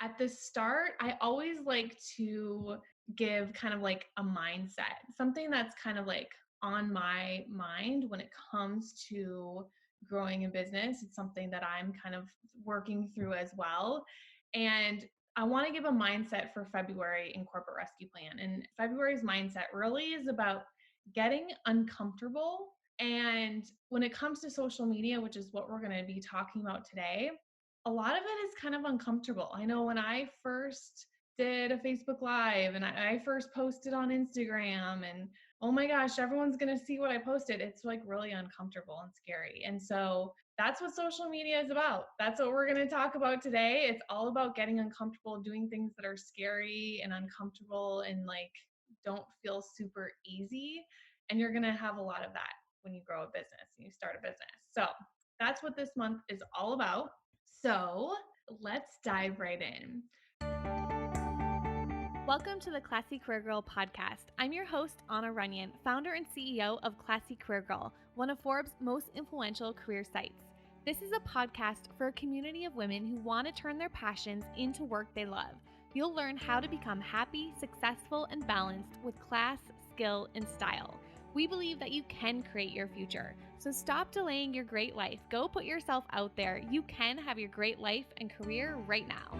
At the start, I always like to give kind of like a mindset, something that's kind of like on my mind when it comes to growing a business. It's something that I'm kind of working through as well. And I want to give a mindset for February in Corporate Rescue Plan. And February's mindset really is about getting uncomfortable. And when it comes to social media, which is what we're going to be talking about today, a lot of it is kind of uncomfortable. I know when I first did a Facebook Live and I first posted on Instagram, and oh my gosh, everyone's going to see what I posted. It's like really uncomfortable and scary. And so that's what social media is about. That's what we're going to talk about today. It's all about getting uncomfortable, doing things that are scary and uncomfortable and like don't feel super easy. And you're going to have a lot of that when you grow a business and you start a business. So that's what this month is all about. So let's dive right in. Welcome to the Classy Career Girl podcast. I'm your host, Anna Runyon, founder and CEO of Classy Career Girl, one of Forbes' most influential career sites. This is a podcast for a community of women who want to turn their passions into work they love. You'll learn how to become happy, successful, and balanced with class, skill, and style. We believe that you can create your future. So stop delaying your great life. Go put yourself out there. You can have your great life and career right now.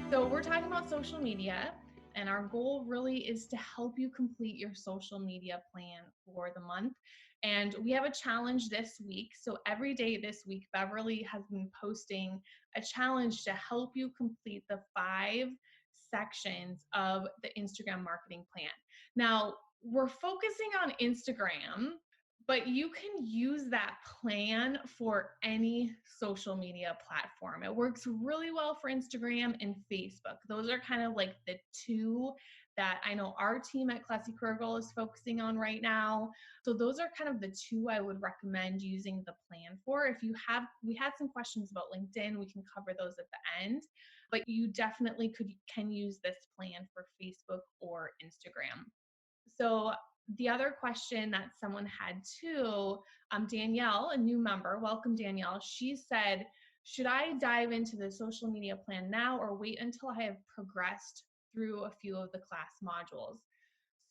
So we're talking about social media, and our goal really is to help you complete your social media plan for the month. And we have a challenge this week. So every day this week, Beverly has been posting a challenge to help you complete the 5 sections of the Instagram marketing plan. Now, we're focusing on Instagram, but you can use that plan for any social media platform. It works really well for Instagram and Facebook. Those are kind of like the two that I know our team at Classy Career Girl is focusing on right now. So those are kind of the two I would recommend using the plan for. If you have, we had some questions about LinkedIn, we can cover those at the end, but you definitely can use this plan for Facebook or Instagram. So the other question that someone had too, Danielle, a new member, welcome Danielle, she said, should I dive into the social media plan now or wait until I have progressed through a few of the class modules?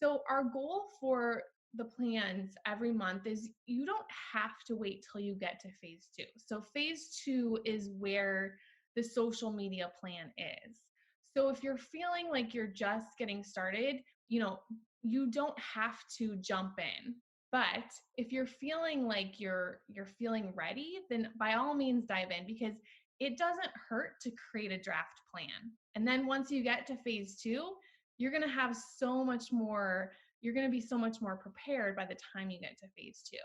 So our goal for the plans every month is you don't have to wait till you get to phase 2. So phase 2 is where the social media plan is. So if you're feeling like you're just getting started, you don't have to jump in. But if you're feeling like you're feeling ready, then by all means dive in, because it doesn't hurt to create a draft plan. And then once you get to phase 2, you're going to have so much more, you're going to be so much more prepared by the time you get to phase 2.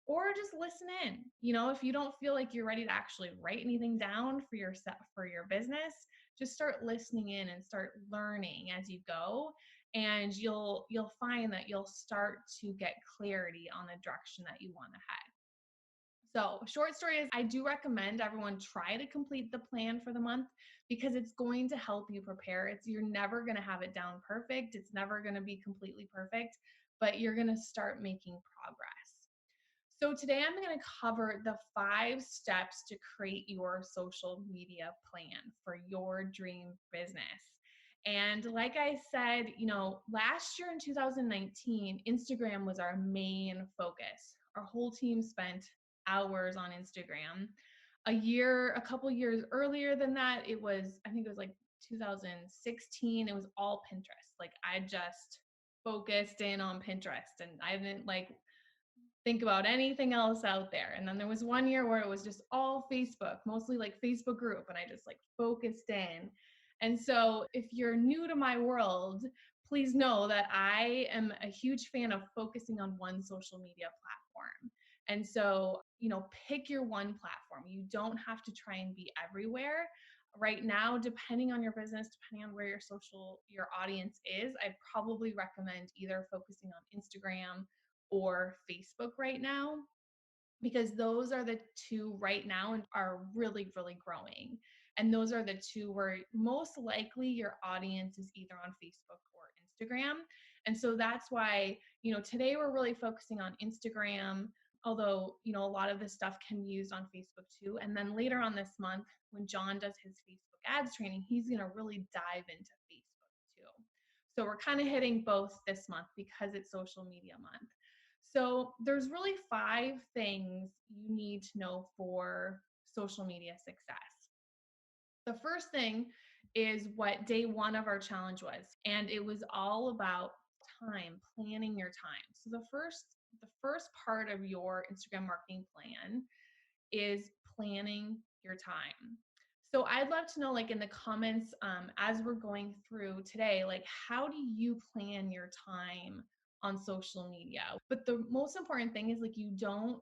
Or just listen in. If you don't feel like you're ready to actually write anything down for your business, just start listening in and start learning as you go. And you'll find that you'll start to get clarity on the direction that you want to head. So short story is, I do recommend everyone try to complete the plan for the month, because it's going to help you prepare. You're never going to have it down perfect. It's never going to be completely perfect, but you're going to start making progress. So today I'm going to cover the 5 steps to create your social media plan for your dream business. And like I said, last year in 2019, Instagram was our main focus. Our whole team spent hours on Instagram. A couple years earlier than that, I think it was like 2016, it was all Pinterest. Like I just focused in on Pinterest and I didn't think about anything else out there. And then there was one year where it was just all Facebook, mostly like Facebook group, and I just focused in. And so if you're new to my world, please know that I am a huge fan of focusing on one social media platform. And so, pick your one platform. You don't have to try and be everywhere. Right now, depending on your business, depending on where your audience is, I'd probably recommend either focusing on Instagram or Facebook right now, because those are the two right now and are really, really growing. And those are the two where most likely your audience is either on Facebook or Instagram. And so that's why, today we're really focusing on Instagram. although, a lot of this stuff can be used on Facebook too. And then later on this month, when John does his Facebook ads training, he's going to really dive into Facebook too. So we're kind of hitting both this month because it's social media month. So there's really 5 things you need to know for social media success. The first thing is what day 1 of our challenge was, and it was all about time, planning your time. So the first part of your Instagram marketing plan is planning your time. So I'd love to know, like in the comments, as we're going through today, like how do you plan your time on social media? But the most important thing is, like, we don't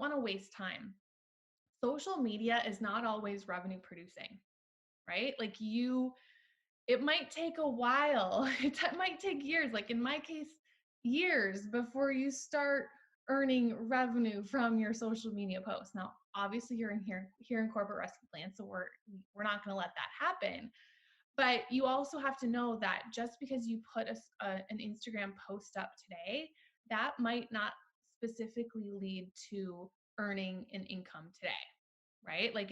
want to waste time. Social media is not always revenue producing, right? It might take a while. It might take years, like in my case, years before you start earning revenue from your social media posts. Now, obviously you're here in corporate rescue plan, so we're not going to let that happen. But you also have to know that just because you put an Instagram post up today, that might not specifically lead to earning an income today, right? Like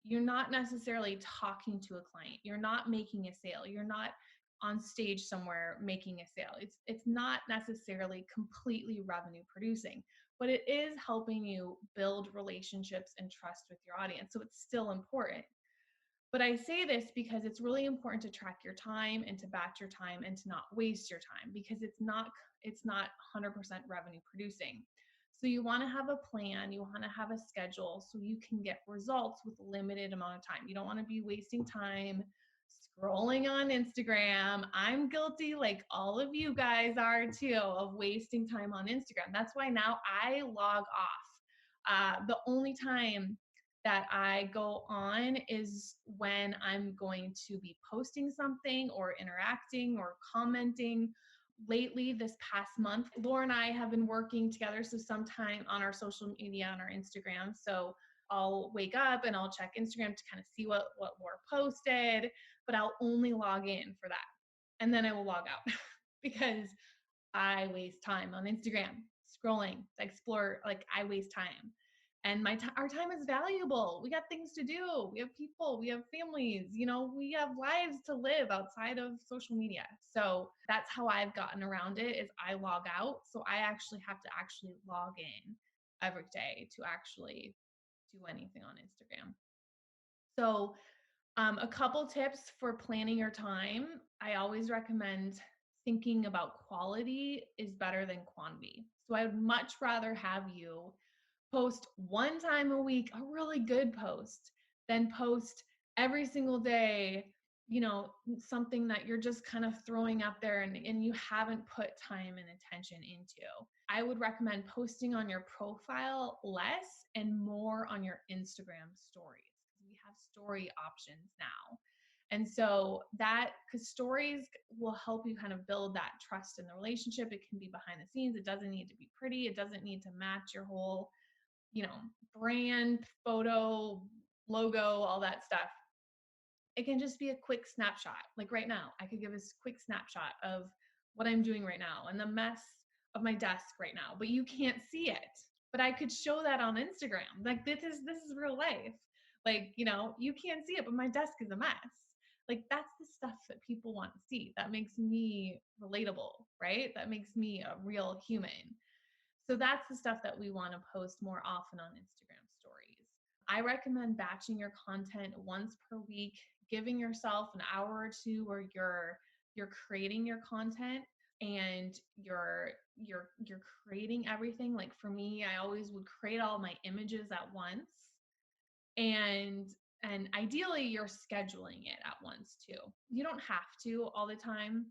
you're not necessarily talking to a client. You're not making a sale. You're not on stage somewhere making a sale. It's not necessarily completely revenue producing, but it is helping you build relationships and trust with your audience. So it's still important. But I say this because it's really important to track your time and to batch your time and to not waste your time, because it's not 100% revenue producing. So you want to have a plan, you want to have a schedule so you can get results with limited amount of time. You don't want to be wasting time scrolling on Instagram. I'm guilty, like all of you guys are too, of wasting time on Instagram. That's why now I log off. The only time that I go on is when I'm going to be posting something or interacting or commenting. Lately, this past month, Laura and I have been working together. So sometime on our social media, on our Instagram. So I'll wake up and I'll check Instagram to kind of see what Laura posted, but I'll only log in for that. And then I will log out because I waste time on Instagram scrolling, explore, like I waste time. And our time is valuable. We got things to do. We have people, we have families, we have lives to live outside of social media. So that's how I've gotten around it, is I log out. So I actually have to log in every day to actually do anything on Instagram. So a couple tips for planning your time. I always recommend thinking about quality is better than quantity. So I would much rather have you post 1 time a week, a really good post, than post every single day, something that you're just kind of throwing up there and you haven't put time and attention into. I would recommend posting on your profile less and more on your Instagram stories, because we have story options now. And so because stories will help you kind of build that trust in the relationship. It can be behind the scenes. It doesn't need to be pretty. It doesn't need to match your whole, brand, photo, logo, all that stuff. It can just be a quick snapshot. Like right now, I could give a quick snapshot of what I'm doing right now and the mess of my desk right now, but you can't see it. But I could show that on Instagram. Like this is real life. Like, you can't see it, but my desk is a mess. Like that's the stuff that people want to see. That makes me relatable, right? That makes me a real human. So that's the stuff that we want to post more often on Instagram stories. I recommend batching your content once per week, giving yourself an hour or two where you're creating your content and you're creating everything. Like for me, I always would create all my images at once, and ideally you're scheduling it at once too. You don't have to all the time.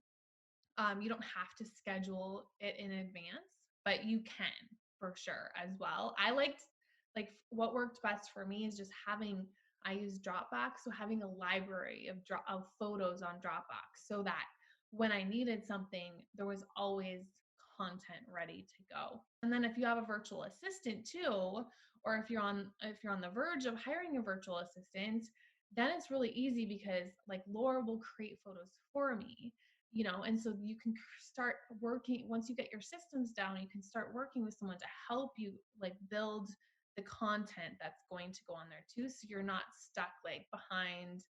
You don't have to schedule it in advance, but you can for sure as well. Like what worked best for me is just I use Dropbox, so having a library of photos on Dropbox, so that when I needed something, there was always content ready to go. And then if you have a virtual assistant too, or if you're on the verge of hiring a virtual assistant, then it's really easy, because like Laura will create photos for me, and so you can start working. Once you get your systems down, you can start working with someone to help you like build the content that's going to go on there too, so you're not stuck like behind,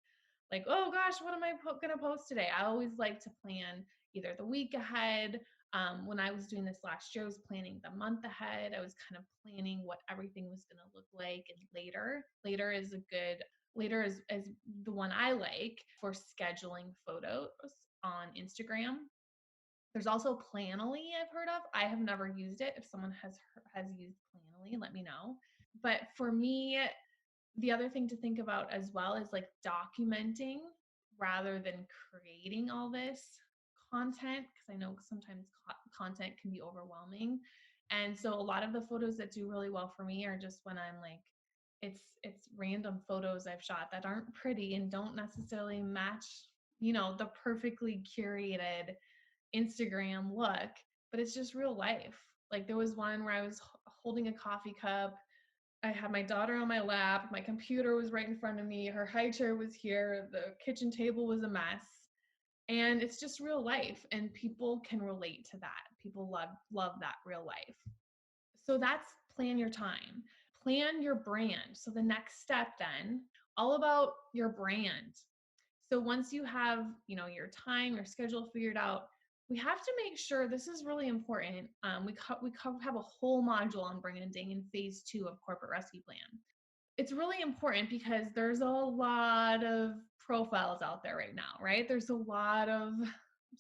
like, oh gosh, what am I going to post today? I always like to plan either the week ahead. When I was doing this last year, I was planning the month ahead. I was kind of planning what everything was going to look like. And later is the one I like for scheduling photos on Instagram. There's also Planoly I've heard of. I have never used it. If someone has used Planoly, let me know. But for me, the other thing to think about as well is like documenting rather than creating all this content, because I know sometimes content can be overwhelming. And so a lot of the photos that do really well for me are just when I'm like, it's random photos I've shot that aren't pretty and don't necessarily match, the perfectly curated Instagram look, but it's just real life. Like there was one where I was holding a coffee cup. I had my daughter on my lap. My computer was right in front of me. Her high chair was here. The kitchen table was a mess. And it's just real life. And people can relate to that. People love that real life. So that's plan your time. Plan your brand. So the next step then, all about your brand. So once you have, your time, your schedule figured out, we have to make sure this is really important. We have a whole module on branding in phase 2 of Corporate Rescue Plan. It's really important because there's a lot of profiles out there right now, right? There's a lot of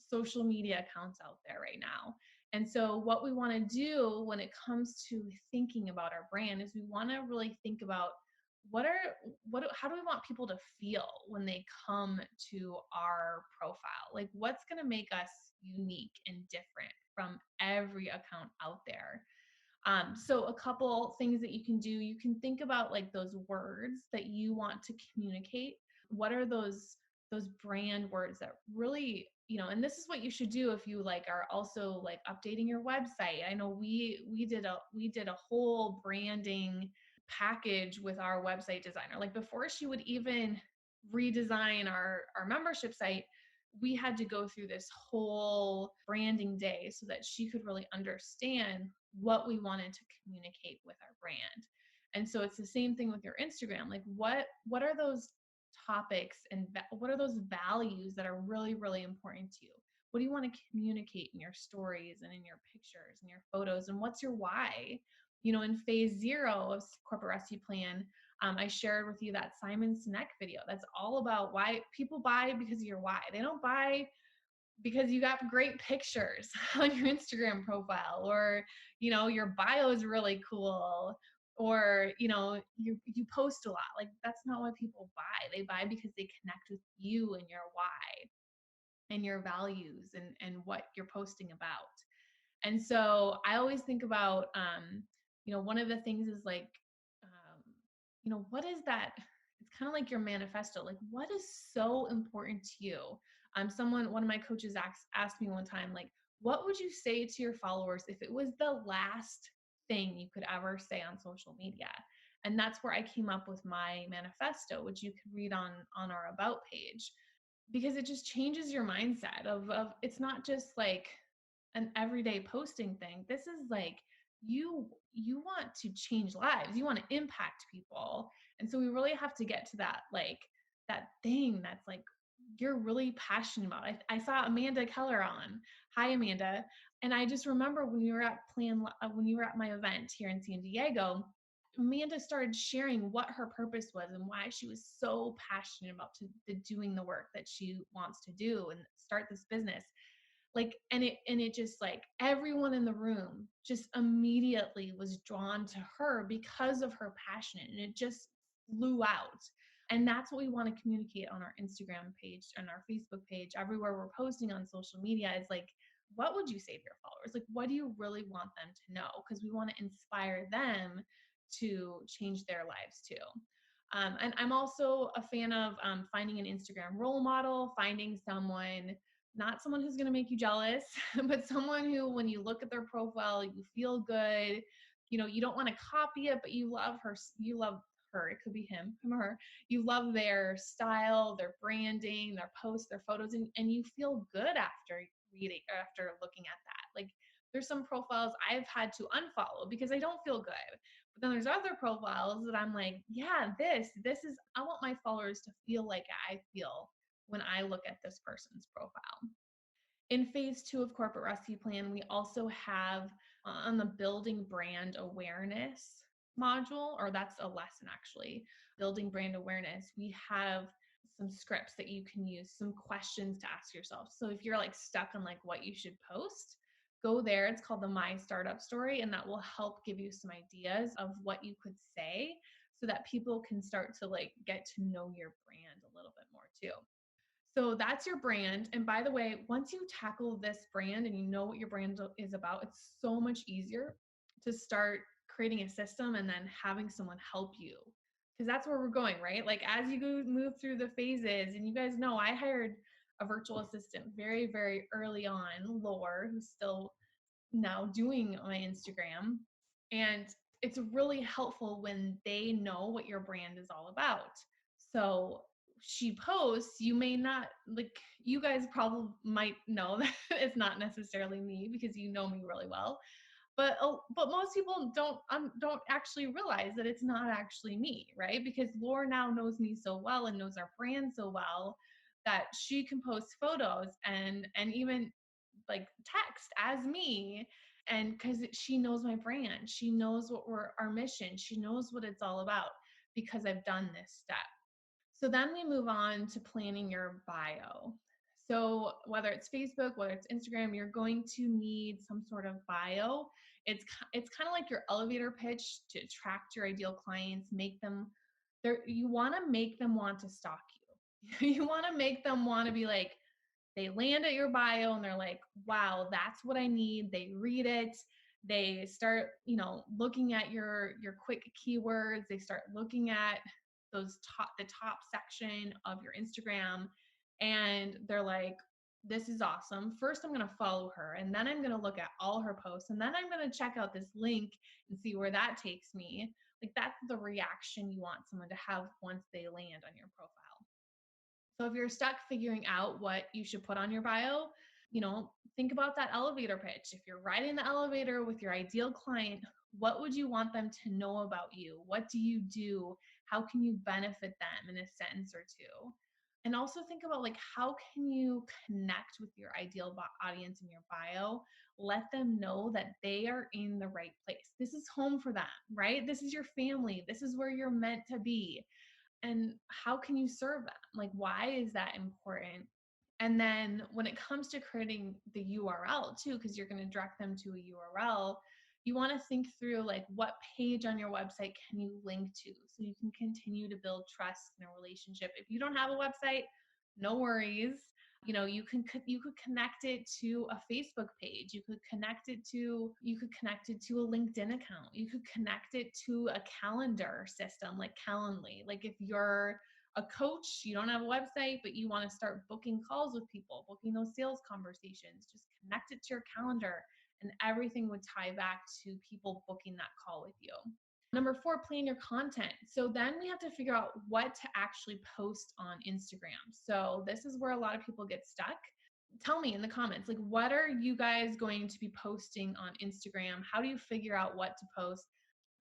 social media accounts out there right now. And so what we want to do when it comes to thinking about our brand is we want to really think about how do we want people to feel when they come to our profile? Like what's going to make us unique and different from every account out there? So a couple things that you can do, you can think about like those words that you want to communicate. What are those brand words that really, and this is what you should do if you like are also like updating your website. I know we did a whole branding package with our website designer. Like before she would even redesign our membership site, we had to go through this whole branding day so that she could really understand what we wanted to communicate with our brand. And so it's the same thing with your Instagram. Like what are those topics and what are those values that are really, really important to you? What do you want to communicate in your stories and in your pictures and your photos? And what's your why? In phase 0 of Corporate Rescue Plan, I shared with you that Simon Sinek video. That's all about why people buy, because of your why. They don't buy because you got great pictures on your Instagram profile, or your bio is really cool, or you post a lot. Like that's not why people buy. They buy because they connect with you and your why and your values and what you're posting about. And so I always think about, one of the things is like, what is that? It's kind of like your manifesto. Like, what is so important to you? One of my coaches asked me one time, like, what would you say to your followers if it was the last thing you could ever say on social media? And that's where I came up with my manifesto, which you can read on our about page, because it just changes your mindset of it's not just like an everyday posting thing. This is like you want to change lives, you want to impact people. And so we really have to get to that, like that thing that's like you're really passionate about. I saw Amanda Keller on. Hi Amanda. And I just remember when you were at my event here in San Diego, Amanda started sharing what her purpose was and why she was so passionate about doing the work that she wants to do and start this business. Like, and it just like everyone in the room just immediately was drawn to her because of her passion, and it just flew out. And that's what we want to communicate on our Instagram page and our Facebook page, everywhere we're posting on social media, is like, what would you say to your followers? Like, what do you really want them to know? Because we want to inspire them to change their lives too. And I'm also a fan of finding an Instagram role model, finding someone, not someone who's going to make you jealous, but someone who, when you look at their profile, you feel good. You don't want to copy it, but you love her, it could be him or her, you love their style, their branding, their posts, their photos, and you feel good after reading or after looking at that. Like there's some profiles I've had to unfollow because I don't feel good. But then there's other profiles that I'm like, yeah, this is, I want my followers to feel like I feel when I look at this person's profile. In phase 2 of Corporate Rescue Plan, we also have on the building brand awareness module, or that's a lesson actually, building brand awareness, we have some scripts that you can use, some questions to ask yourself. So if you're like stuck on like what you should post, go there. It's called the My Startup Story, and that will help give you some ideas of what you could say so that people can start to like get to know your brand a little bit more too. So that's your brand. And by the way, once you tackle this brand and you know what your brand is about, it's so much easier to start creating a system and then having someone help you. Because that's where we're going, right? Like as you go move through the phases, and you guys know I hired a virtual assistant very, very early on, Lore, who's still now doing my Instagram. And it's really helpful when they know what your brand is all about. So she posts, you may not like, you guys probably might know that it's not necessarily me because you know me really well. But most people don't actually realize that it's not actually me, right? Because Laura now knows me so well and knows our brand so well that she can post photos and even like text as me, and because she knows my brand, she knows what we're our mission, she knows what it's all about because I've done this step. So then we move on to planning your bio. So whether it's Facebook, whether it's Instagram, you're going to need some sort of bio. It's kind of like your elevator pitch to attract your ideal clients, make them there. You want to make them want to stalk you. You want to make them want to be like, they land at your bio and they're like, wow, that's what I need. They read it. They start, looking at your quick keywords. They start looking at the top section of your Instagram, and they're like, this is awesome. First, I'm going to follow her, and then I'm going to look at all her posts, and then I'm going to check out this link and see where that takes me. Like that's the reaction you want someone to have once they land on your profile. So if you're stuck figuring out what you should put on your bio, think about that elevator pitch. If you're riding the elevator with your ideal client, what would you want them to know about you? What do you do? How can you benefit them in a sentence or two? And also think about like, how can you connect with your ideal audience in your bio? Let them know that they are in the right place. This is home for them, right? This is your family. This is where you're meant to be. And how can you serve them? Like, why is that important? And then when it comes to creating the URL too, because you're going to direct them to a URL, you want to think through like, what page on your website can you link to so you can continue to build trust in a relationship. If you don't have a website, no worries. You could connect it to a Facebook page. You could connect it to a LinkedIn account. You could connect it to a calendar system like Calendly. Like if you're a coach, you don't have a website, but you want to start booking calls with people, booking those sales conversations, just connect it to your calendar, and everything would tie back to people booking that call with you. Number 4, plan your content. So then we have to figure out what to actually post on Instagram. So this is where a lot of people get stuck. Tell me in the comments, like, what are you guys going to be posting on Instagram? How do you figure out what to post?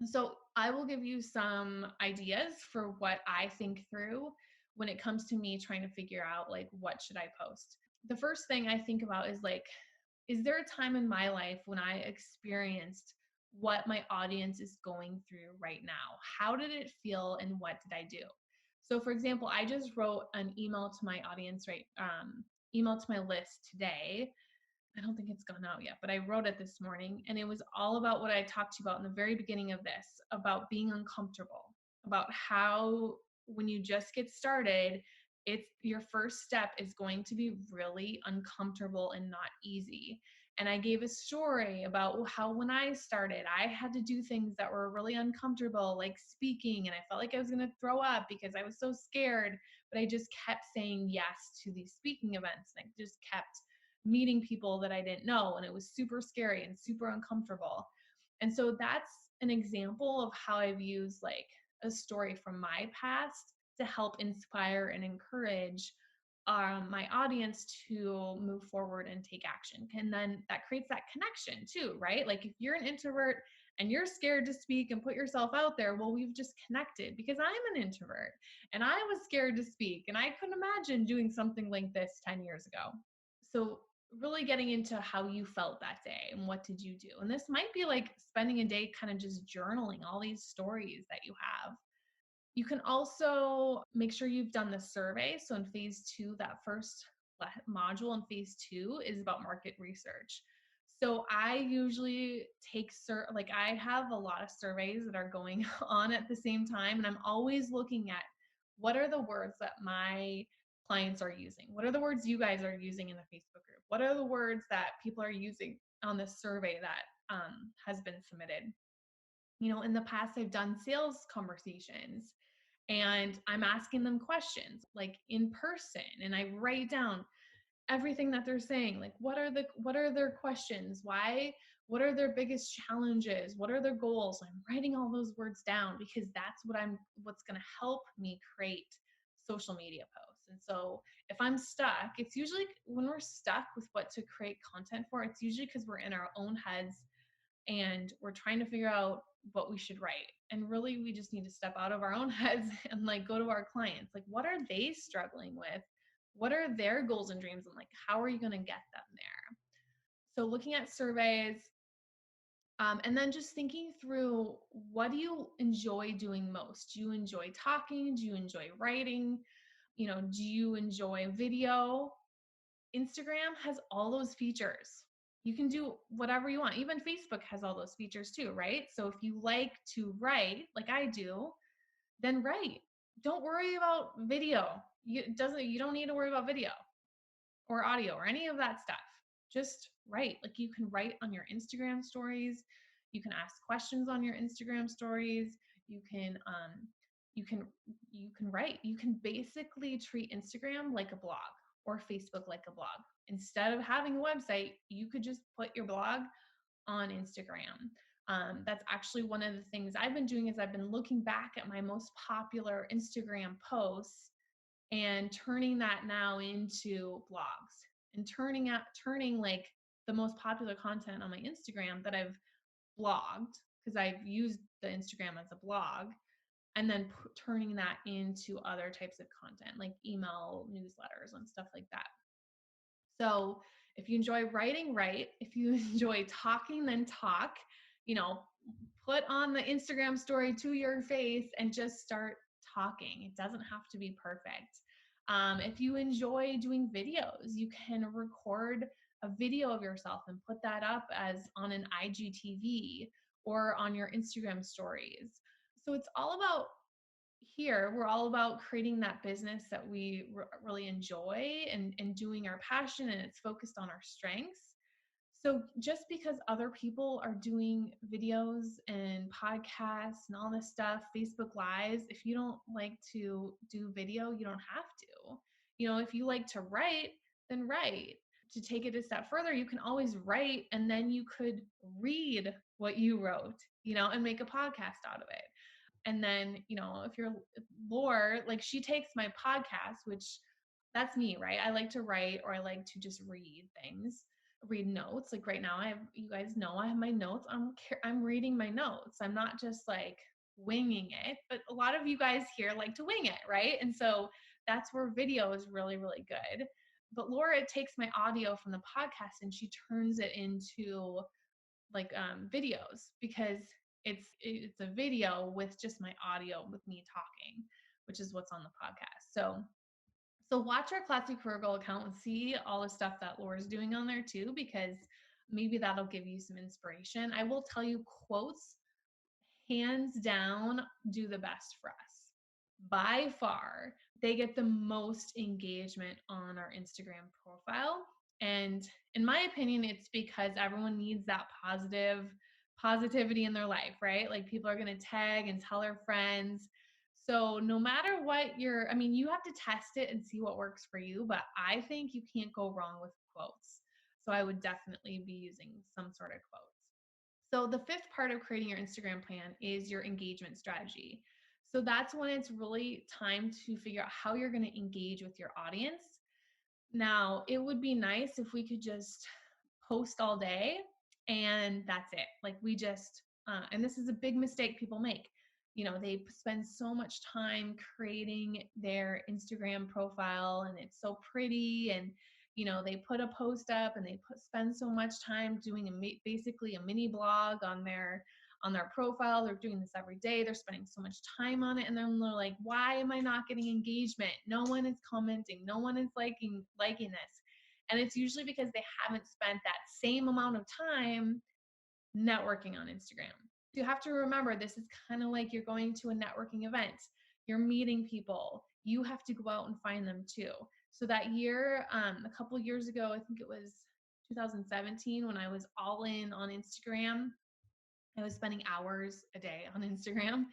So I will give you some ideas for what I think through when it comes to me trying to figure out like, what should I post? The first thing I think about is like, is there a time in my life when I experienced what my audience is going through right now? How did it feel and what did I do? So for example, I just wrote an email to my audience, email to my list today. I don't think it's gone out yet, but I wrote it this morning, and it was all about what I talked to you about in the very beginning of this, about being uncomfortable, about how when you just get started, it's your first step is going to be really uncomfortable and not easy. And I gave a story about how when I started, I had to do things that were really uncomfortable, like speaking, and I felt like I was going to throw up because I was so scared, but I just kept saying yes to these speaking events, and I just kept meeting people that I didn't know, and it was super scary and super uncomfortable. And so that's an example of how I've used like a story from my past to help inspire and encourage my audience to move forward and take action. And then that creates that connection too, right? Like if you're an introvert and you're scared to speak and put yourself out there, well, we've just connected because I'm an introvert and I was scared to speak and I couldn't imagine doing something like this 10 years ago. So really getting into how you felt that day and what did you do. And this might be like spending a day kind of just journaling all these stories that you have. You can also make sure you've done the survey. So in phase 2, that first module in phase 2 is about market research. So I usually like I have a lot of surveys that are going on at the same time, and I'm always looking at what are the words that my clients are using? What are the words you guys are using in the Facebook group? What are the words that people are using on this survey that has been submitted? In the past, I've done sales conversations and I'm asking them questions like in person, and I write down everything that they're saying. Like what are their questions? What are their biggest challenges? What are their goals? I'm writing all those words down because that's what's going to help me create social media posts. And so if I'm stuck, it's usually when we're stuck with what to create content for, it's usually because we're in our own heads and we're trying to figure out what we should write. And really, we just need to step out of our own heads and like go to our clients. Like, what are they struggling with? What are their goals and dreams? And like, how are you going to get them there? So, looking at surveys, and then just thinking through what do you enjoy doing most? Do you enjoy talking? Do you enjoy writing? Do you enjoy video? Instagram has all those features. You can do whatever you want. Even Facebook has all those features too, right? So if you like to write, like I do, then write. Don't worry about video. You don't need to worry about video or audio or any of that stuff. Just write. Like you can write on your Instagram stories. You can ask questions on your Instagram stories. You can write. You can basically treat Instagram like a blog or Facebook like a blog. Instead of having a website, you could just put your blog on Instagram. That's actually one of the things I've been doing is I've been looking back at my most popular Instagram posts and turning that now into blogs and turning like the most popular content on my Instagram that I've blogged because I've used the Instagram as a blog, and then turning that into other types of content like email newsletters and stuff like that. So if you enjoy writing, write. If you enjoy talking, then talk. You know, put on the Instagram story to your face and just start talking. It doesn't have to be perfect. If you enjoy doing videos, you can record a video of yourself and put that up as on an IGTV or on your Instagram stories. So it's all about here, we're all about creating that business that we really enjoy and doing our passion, and it's focused on our strengths. So just because other people are doing videos and podcasts and all this stuff, Facebook Lives, if you don't like to do video, you don't have to. If you like to write, then write. To take it a step further, you can always write and then you could read what you wrote, and make a podcast out of it. And then, if you're Laura, like she takes my podcast, which that's me, right? I like to write or I like to just read notes. Like right now, you guys know I have my notes. I'm reading my notes. I'm not just like winging it, but a lot of you guys here like to wing it, right? And so that's where video is really, really good. But Laura takes my audio from the podcast and she turns it into like videos because it's a video with just my audio with me talking, which is what's on the podcast. So watch our Classy Career Girl account and see all the stuff that Laura's doing on there too, because maybe that'll give you some inspiration. I will tell you, quotes hands down do the best for us. By far, they get the most engagement on our Instagram profile. And in my opinion, it's because everyone needs that positivity in their life, right? Like people are going to tag and tell their friends. So no matter what you have to test it and see what works for you, but I think you can't go wrong with quotes. So I would definitely be using some sort of quotes. So the fifth part of creating your Instagram plan is your engagement strategy. So that's when it's really time to figure out how you're going to engage with your audience. Now, it would be nice if we could just post all day and that's it. Like we just, and this is a big mistake people make. They spend so much time creating their Instagram profile and it's so pretty, and they put a post up and spend so much time doing basically a mini blog on their profile. They're doing this every day. They're spending so much time on it. And then they're like, why am I not getting engagement? No one is commenting. No one is liking this. And it's usually because they haven't spent that same amount of time networking on Instagram. You have to remember, this is kind of like you're going to a networking event. You're meeting people. You have to go out and find them too. So that year, a couple years ago, I think it was 2017, when I was all in on Instagram, I was spending hours a day on Instagram.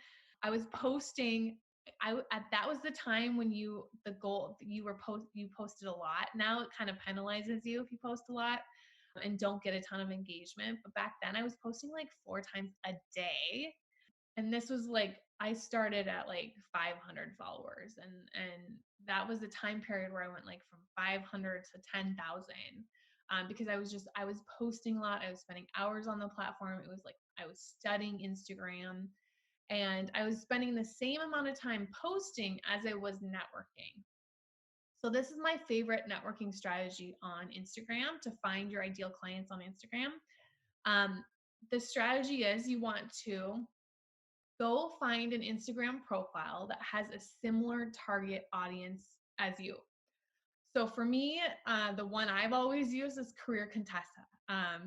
I was posting. That was the time when the goal you posted a lot. Now it kind of penalizes you if you post a lot and don't get a ton of engagement. But back then I was posting like 4 times a day. And this was like, I started at like 500 followers, and that was the time period where I went like from 500 to 10,000. Because I was posting a lot. I was spending hours on the platform. It was like I was studying Instagram, and I was spending the same amount of time posting as I was networking. So this is my favorite networking strategy on Instagram, to find your ideal clients on Instagram. The strategy is, you want to go find an Instagram profile that has a similar target audience as you. So for me, the one I've always used is Career Contessa,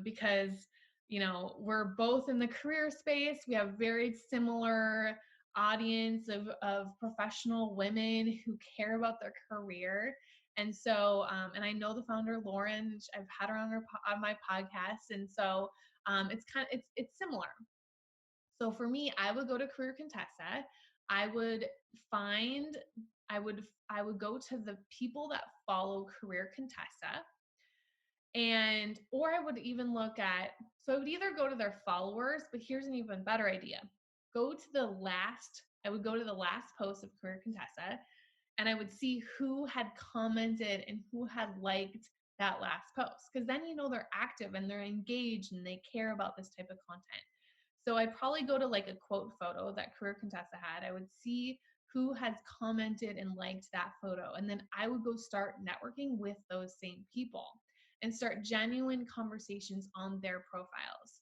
because we're both in the career space. We have very similar audience of professional women who care about their career. And so, and I know the founder, Lauren. I've had her on my podcast, and so it's similar. So for me, I would go to Career Contessa. I would find, I would go to the people that follow Career Contessa, or I would even look at, so I would either go to their followers, but here's an even better idea. I would go to the last post of Career Contessa, and I would see who had commented and who had liked that last post. Because then they're active and they're engaged and they care about this type of content. So I'd probably go to like a quote photo that Career Contessa had. I would see who has commented and liked that photo. And then I would go start networking with those same people and start genuine conversations on their profiles.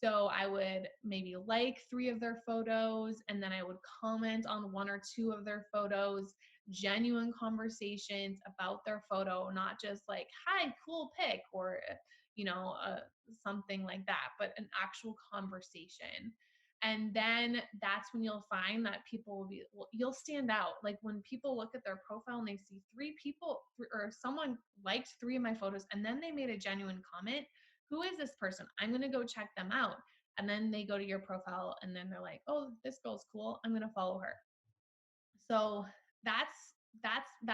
So I would maybe like 3 of their photos, and then I would comment on 1 or 2 of their photos, genuine conversations about their photo, not just like, hi, cool pic, or, something like that, but an actual conversation. And then that's when you'll find that you'll stand out. Like when people look at their profile and they see 3 people, or someone liked 3 of my photos, and then they made a genuine comment. Who is this person? I'm going to go check them out. And then they go to your profile and then they're like, oh, this girl's cool. I'm going to follow her. So that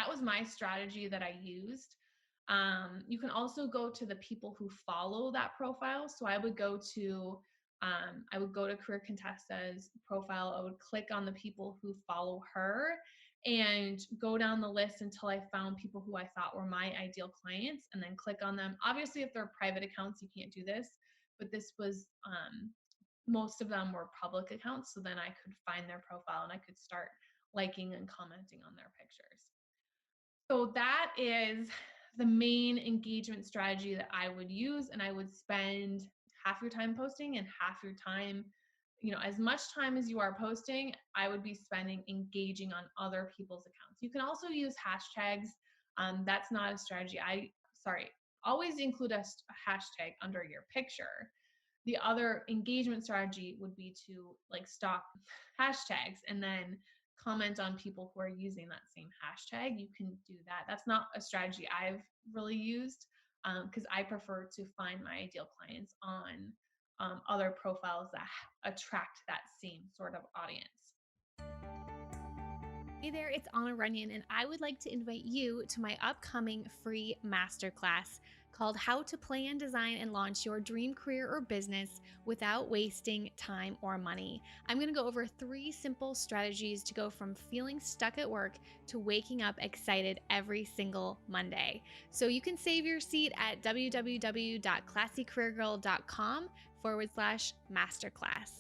was my strategy that I used. You can also go to the people who follow that profile. So I would go to Career Contessa's profile. I would click on the people who follow her and go down the list until I found people who I thought were my ideal clients, and then click on them. Obviously, if they're private accounts, you can't do this, but this was most of them were public accounts. So then I could find their profile and I could start liking and commenting on their pictures. So that is the main engagement strategy that I would use. And I would spend half your time posting and half your time, as much time as you are posting, I would be spending engaging on other people's accounts. You can also use hashtags. That's not a strategy. Always include a hashtag under your picture. The other engagement strategy would be to like stalk hashtags and then comment on people who are using that same hashtag. You can do that. That's not a strategy I've really used, because I prefer to find my ideal clients on other profiles that attract that same sort of audience. Hey there, it's Anna Runyon, and I would like to invite you to my upcoming free masterclass called How to Plan, Design, and Launch Your Dream Career or Business Without Wasting Time or Money. I'm going to go over 3 simple strategies to go from feeling stuck at work to waking up excited every single Monday. So you can save your seat at www.classycareergirl.com/masterclass.